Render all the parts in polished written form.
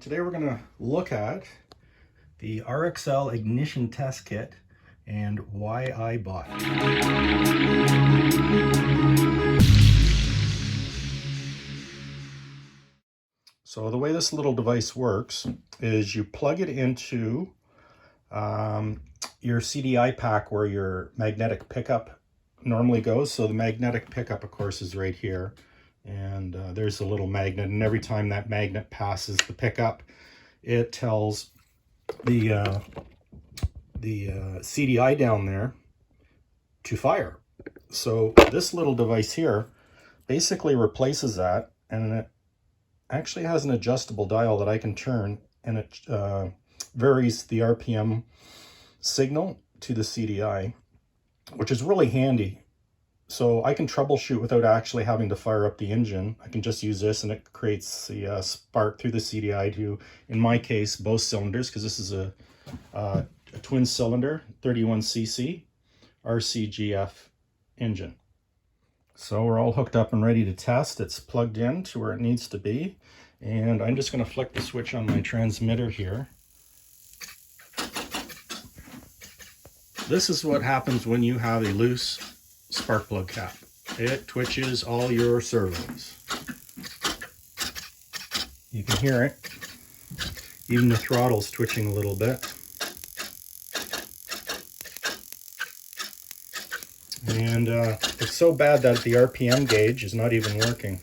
Today we're going to look at the Rcexl Ignition test kit and why I bought it. So the way this little device works is you plug it into your CDI pack where your magnetic pickup normally goes. So the magnetic pickup, of course, is right here. And there's a little magnet, and every time that magnet passes the pickup, it tells the CDI down there to fire. So this little device here basically replaces that, and it actually has an adjustable dial that I can turn, and it varies the RPM signal to the CDI, which is really handy. So I can troubleshoot without actually having to fire up the engine. I can just use this, and it creates the spark through the CDI to, in my case, both cylinders, because this is a twin cylinder 31cc RCGF engine. So we're all hooked up and ready to test. It's plugged in to where it needs to be, and I'm just going to flick the switch on my transmitter here. This is what happens when you have a loose spark plug cap. It twitches all your servos. You can hear it. Even the throttle's twitching a little bit. And it's so bad that the RPM gauge is not even working.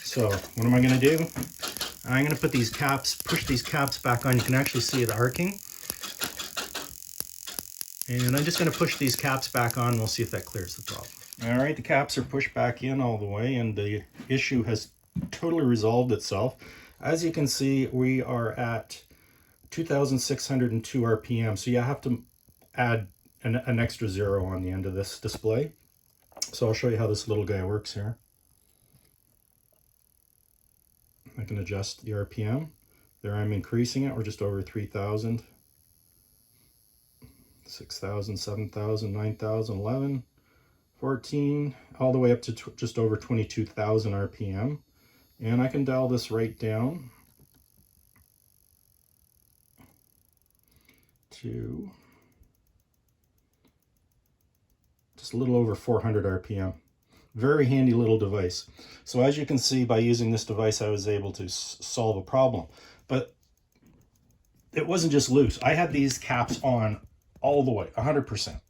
So what am I going to do? I'm going to put these caps, push these caps back on. You can actually see it arcing. And I'm just going to push these caps back on, and we'll see if that clears the problem. All right, the caps are pushed back in all the way, and the issue has totally resolved itself. As you can see, we are at 2,602 RPM, so you have to add an extra 0 on the end of this display. So I'll show you how this little guy works here. I can adjust the RPM. There I'm increasing it. We're just over 3,000. 6,000, 7,000, 9,000, 11, 14, all the way up to just over 22,000 RPM. And I can dial this right down to just a little over 400 RPM. Very handy little device. So as you can see, by using this device, I was able to solve a problem. But it wasn't just loose. I had these caps on all the way, 100%,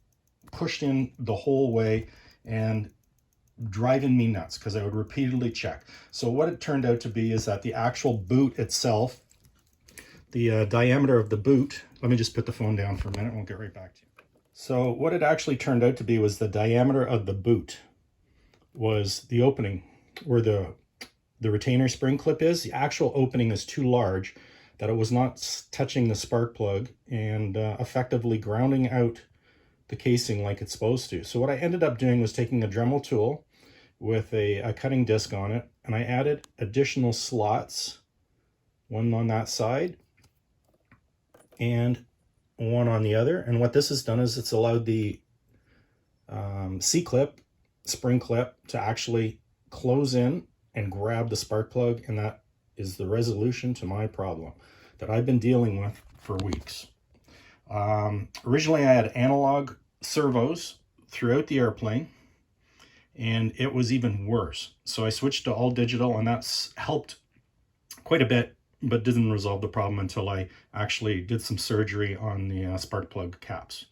pushed in the whole way, and driving me nuts because I would repeatedly check. So what it turned out to be is that the actual boot itself, the diameter of the boot, let me just put the phone down for a minute and we'll get right back to you. So what it actually turned out to be was the diameter of the boot was the opening where the retainer spring clip is. The actual opening is too large, that it was not touching the spark plug and effectively grounding out the casing like it's supposed to. So what I ended up doing was taking a Dremel tool with a cutting disc on it, and I added additional slots, one on that side and one on the other. And what this has done is it's allowed the C-clip, spring clip, to actually close in and grab the spark plug, and that is the resolution to my problem that I've been dealing with for weeks. Originally, I had analog servos throughout the airplane, and it was even worse. So I switched to all digital, and that's helped quite a bit, but didn't resolve the problem until I actually did some surgery on the spark plug caps.